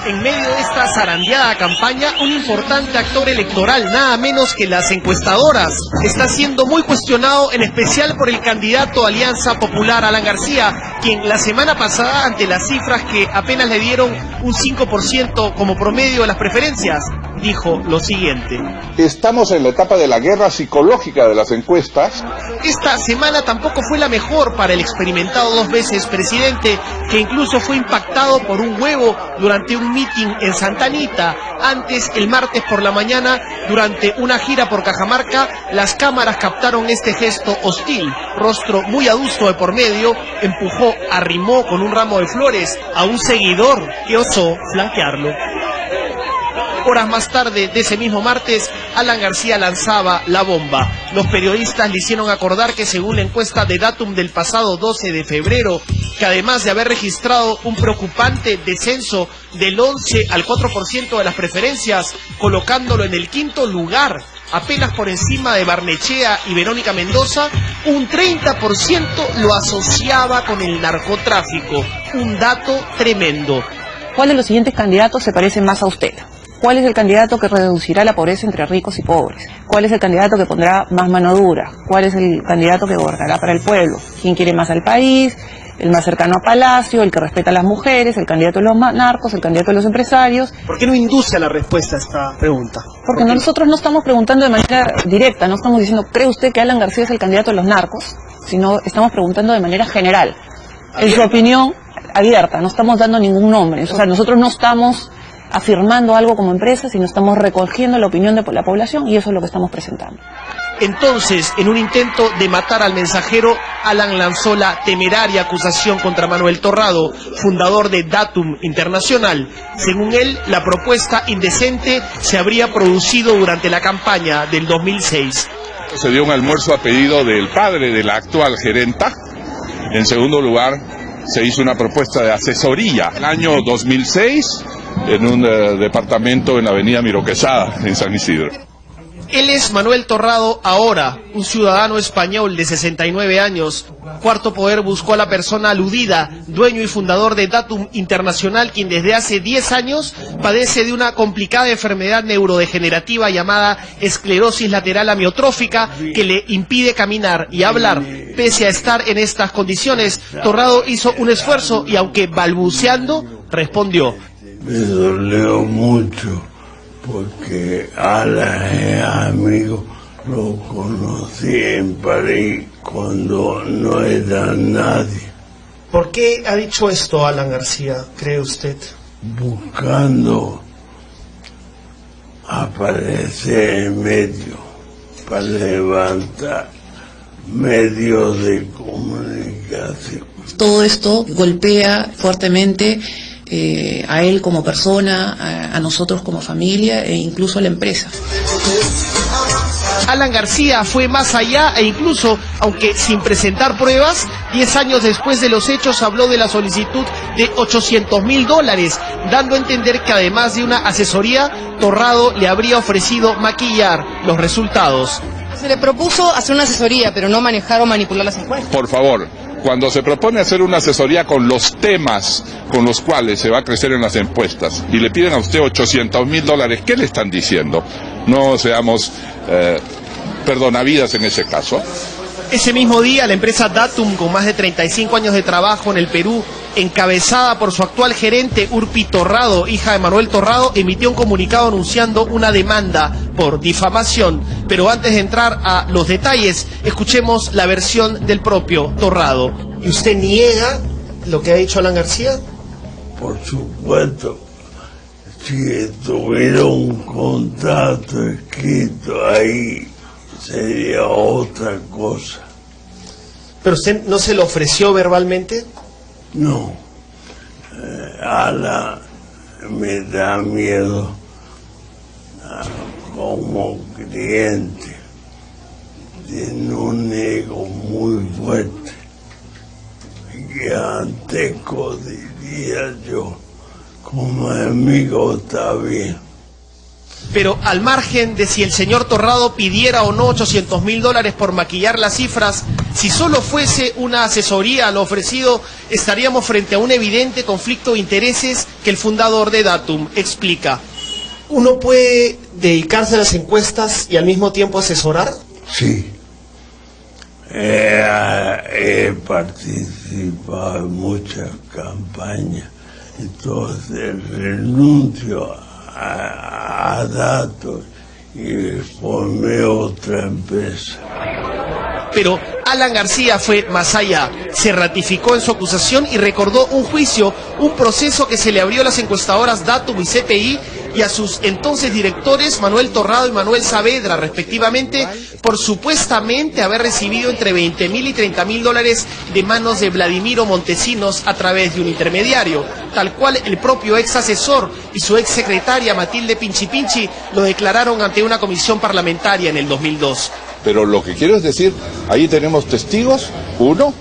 En medio de esta zarandeada campaña, un importante actor electoral, nada menos que las encuestadoras, está siendo muy cuestionado, en especial por el candidato Alianza Popular, Alan García, quien la semana pasada, ante las cifras que apenas le dieron un 5% como promedio de las preferencias, dijo lo siguiente: estamos en la etapa de la guerra psicológica de las encuestas. Esta semana tampoco fue la mejor para el experimentado 2 veces presidente, que incluso fue impactado por un huevo durante un meeting en Santa Anita. Antes, el martes por la mañana, durante una gira por Cajamarca, las cámaras captaron este gesto hostil. Rostro muy adusto de por medio, empujó, arrimó con un ramo de flores a un seguidor que osó flanquearlo. Horas más tarde de ese mismo martes, Alan García lanzaba la bomba. Los periodistas le hicieron acordar que, según la encuesta de Datum del pasado 12 de febrero, que además de haber registrado un preocupante descenso del 11 al 4% de las preferencias, colocándolo en el 5º lugar, apenas por encima de Barnechea y Verónica Mendoza, un 30% lo asociaba con el narcotráfico. Un dato tremendo. ¿Cuál de los siguientes candidatos se parece más a usted? ¿Cuál es el candidato que reducirá la pobreza entre ricos y pobres? ¿Cuál es el candidato que pondrá más mano dura? ¿Cuál es el candidato que gobernará para el pueblo? ¿Quién quiere más al país? ¿El más cercano a Palacio? ¿El que respeta a las mujeres? ¿El candidato de los narcos? ¿El candidato de los empresarios? ¿Por qué no induce a la respuesta a esta pregunta? Porque nosotros no estamos preguntando de manera directa, no estamos diciendo, ¿cree usted que Alan García es el candidato de los narcos? Sino estamos preguntando de manera general. En su opinión, abierta, no estamos dando ningún nombre. O sea, nosotros no estamos afirmando algo como empresa, sino estamos recogiendo la opinión de la población, y eso es lo que estamos presentando. Entonces, en un intento de matar al mensajero, Alan lanzó la temeraria acusación contra Manuel Torrado, fundador de Datum Internacional. Según él, la propuesta indecente se habría producido durante la campaña del 2006. Se dio un almuerzo a pedido del padre de la actual gerenta. En segundo lugar, se hizo una propuesta de asesoría. El año 2006, en un departamento en la avenida Miro Quesada, en San Isidro. Él es Manuel Torrado ahora, un ciudadano español de 69 años. Cuarto Poder buscó a la persona aludida, dueño y fundador de Datum Internacional, quien desde hace 10 años padece de una complicada enfermedad neurodegenerativa llamada esclerosis lateral amiotrófica, que le impide caminar y hablar. Pese a estar en estas condiciones, Torrado hizo un esfuerzo y, aunque balbuceando, respondió: me dolió mucho, porque Alan es amigo, lo conocí en París cuando no era nadie. ¿Por qué ha dicho esto Alan García, cree usted? Buscando aparecer en medio, para levantar medios de comunicación. Todo esto golpea fuertemente a él como persona, a nosotros como familia e incluso a la empresa. Alan García fue más allá e incluso, aunque sin presentar pruebas, 10 años después de los hechos habló de la solicitud de $800.000, dando a entender que además de una asesoría, Torrado le habría ofrecido maquillar los resultados. Se le propuso hacer una asesoría, pero no manejar o manipular las encuestas. Por favor, cuando se propone hacer una asesoría con los temas con los cuales se va a crecer en las encuestas y le piden a usted $800.000, ¿qué le están diciendo? No seamos perdonavidas en ese caso. Ese mismo día, la empresa Datum, con más de 35 años de trabajo en el Perú, encabezada por su actual gerente Urpi Torrado, hija de Manuel Torrado, emitió un comunicado anunciando una demanda por difamación. Pero antes de entrar a los detalles, escuchemos la versión del propio Torrado. ¿Y usted niega lo que ha dicho Alan García? Por supuesto, si tuviera un contrato escrito ahí, sería otra cosa. ¿Pero usted no se lo ofreció verbalmente? No, Alan me da miedo como cliente, tiene un ego muy fuerte, giganteco diría yo, como amigo está bien. Pero al margen de si el señor Torrado pidiera o no $800.000 por maquillar las cifras, Si solo fuese una asesoría a lo ofrecido, estaríamos frente a un evidente conflicto de intereses que el fundador de Datum explica. ¿Uno puede dedicarse a las encuestas y al mismo tiempo asesorar? Sí. He participado en muchas campañas, entonces renuncio a datos y formé otra empresa. Pero Alan García fue más allá, se ratificó en su acusación y recordó un juicio, un proceso que se le abrió a las encuestadoras Datum y CPI y a sus entonces directores Manuel Torrado y Manuel Saavedra, respectivamente, por supuestamente haber recibido entre 20.000 y 30.000 dólares de manos de Vladimiro Montesinos a través de un intermediario, tal cual el propio ex asesor y su ex secretaria Matilde Pinchi Pinchi lo declararon ante una comisión parlamentaria en el 2002. Pero lo que quiero es decir, ahí tenemos testigos, uno.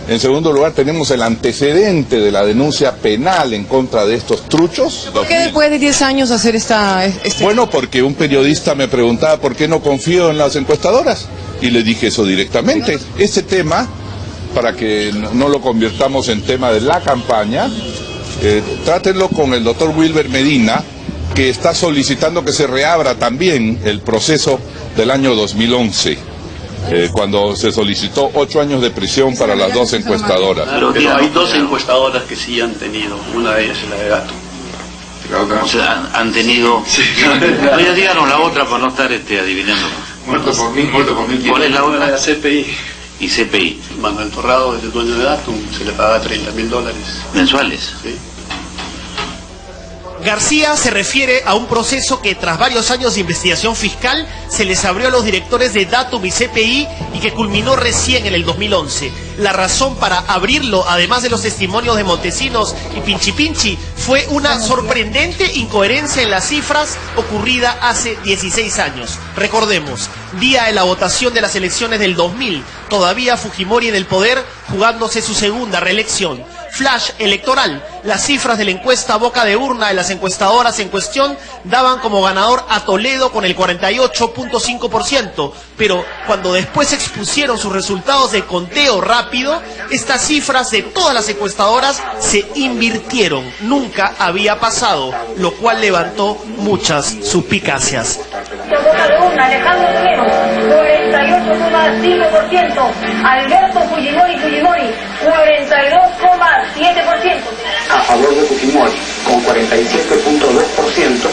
En segundo lugar, tenemos el antecedente de la denuncia penal en contra de estos truchos. ¿Por qué después de 10 años hacer Bueno, porque un periodista me preguntaba por qué no confío en las encuestadoras. Y le dije eso directamente. Ese tema, para que no lo convirtamos en tema de la campaña, trátenlo con el doctor Wilber Medina, que está solicitando que se reabra también el proceso del año 2011, cuando se solicitó 8 años de prisión para las dos encuestadoras. Pero hay dos encuestadoras que sí han tenido, una de ellas es la de Datum. O sea, han tenido... Sí. No, ya díganos la otra para no estar adivinando. Muerto por mí. ¿Cuál es la otra? La CPI. Y CPI. Manuel Torrado es el dueño de Datum, se le paga $30.000. ¿Mensuales? Sí. García se refiere a un proceso que tras varios años de investigación fiscal se les abrió a los directores de Datum y CPI y que culminó recién en el 2011. La razón para abrirlo, además de los testimonios de Montesinos y Pinchi Pinchi, fue una sorprendente incoherencia en las cifras ocurrida hace 16 años. Recordemos, día de la votación de las elecciones del 2000, todavía Fujimori en el poder, jugándose su segunda reelección. Flash electoral, las cifras de la encuesta boca de urna de las encuestadoras en cuestión daban como ganador a Toledo con el 48.5%, pero cuando después expusieron sus resultados de conteo rápido, estas cifras de todas las encuestadoras se invirtieron, nunca había pasado, lo cual levantó muchas suspicacias. Boca de urna, Alejandro Toledo, 48,5%, Alberto Fujimori, 42,7%. A favor de Fujimori, con 47.2%,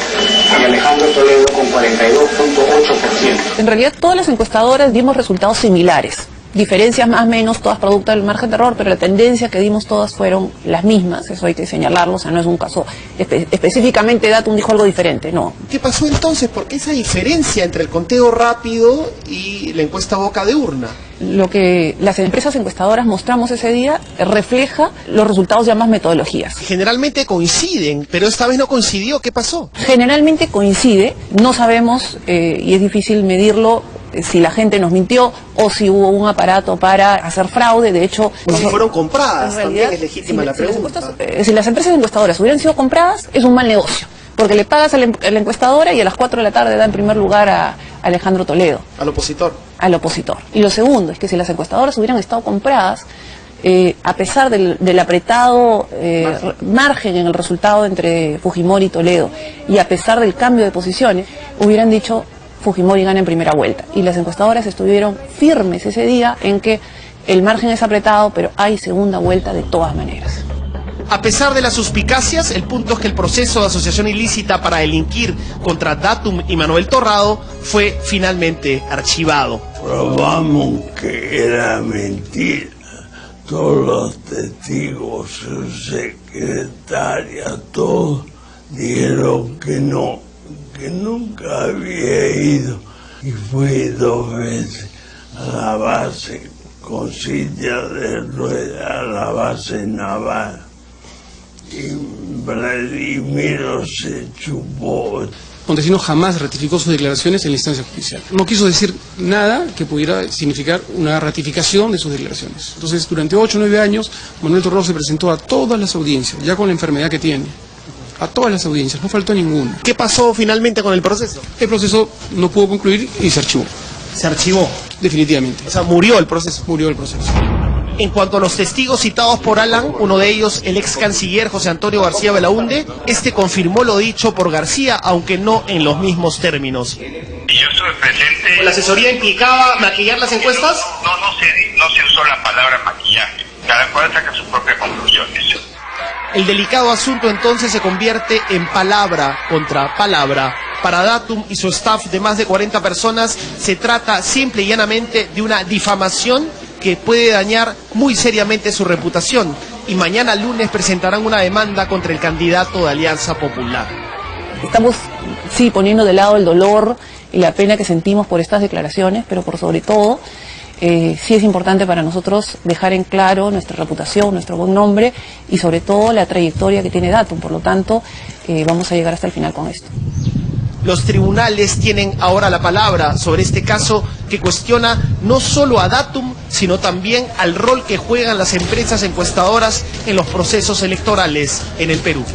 y Alejandro Toledo con 42.8%. En realidad todas las encuestadoras dimos resultados similares. Diferencias más o menos, todas producto del margen de error, pero la tendencia que dimos todas fueron las mismas, eso hay que señalarlo, o sea, no es un caso específicamente Datum dijo algo diferente, no. ¿Qué pasó entonces? ¿Por qué esa diferencia entre el conteo rápido y la encuesta boca de urna? Lo que las empresas encuestadoras mostramos ese día refleja los resultados de ambas metodologías. Generalmente coinciden, pero esta vez no coincidió, ¿qué pasó? Generalmente coincide, no sabemos y es difícil medirlo si la gente nos mintió o si hubo un aparato para hacer fraude, de hecho... O si fueron compradas, en realidad, también es legítima la pregunta. Si las empresas encuestadoras hubieran sido compradas, es un mal negocio, porque le pagas a la encuestadora y a las 4 de la tarde da en primer lugar a Alejandro Toledo. Al opositor. Al opositor. Y lo segundo es que si las encuestadoras hubieran estado compradas, a pesar del apretado margen en el resultado entre Fujimori y Toledo, y a pesar del cambio de posiciones, hubieran dicho Fujimori gana en primera vuelta. Y las encuestadoras estuvieron firmes ese día en que el margen es apretado, pero hay segunda vuelta de todas maneras. A pesar de las suspicacias, el punto es que el proceso de asociación ilícita para delinquir contra Datum y Manuel Torrado fue finalmente archivado. Probamos que era mentira. Todos los testigos, su secretaria, todos dijeron que no, que nunca había ido. Y fui 2 veces a la base con silla de rueda, a la base naval. Y Vladimiro se chupó. Montesinos jamás ratificó sus declaraciones en la instancia judicial. No quiso decir nada que pudiera significar una ratificación de sus declaraciones. Entonces, durante 8 o 9 años, Manuel Torrado se presentó a todas las audiencias, ya con la enfermedad que tiene. A todas las audiencias, no faltó ninguna. ¿Qué pasó finalmente con el proceso? El proceso no pudo concluir y se archivó. Se archivó. definitivamente. O sea, murió el proceso. Murió el proceso. En cuanto a los testigos citados por Alan, uno de ellos, el ex canciller José Antonio García Belaúnde, confirmó lo dicho por García, aunque no en los mismos términos. Y yo estuve presente. ¿La asesoría implicaba maquillar las encuestas? No se usó la palabra maquillaje. Cada cual saca sus propias conclusiones. El delicado asunto entonces se convierte en palabra contra palabra. Para Datum y su staff de más de 40 personas se trata simple y llanamente de una difamación que puede dañar muy seriamente su reputación, y mañana lunes presentarán una demanda contra el candidato de Alianza Popular. Estamos, sí, poniendo de lado el dolor y la pena que sentimos por estas declaraciones, pero por sobre todo, sí es importante para nosotros dejar en claro nuestra reputación, nuestro buen nombre y sobre todo la trayectoria que tiene Datum. Por lo tanto, vamos a llegar hasta el final con esto. Los tribunales tienen ahora la palabra sobre este caso que cuestiona no solo a Datum, sino también al rol que juegan las empresas encuestadoras en los procesos electorales en el Perú.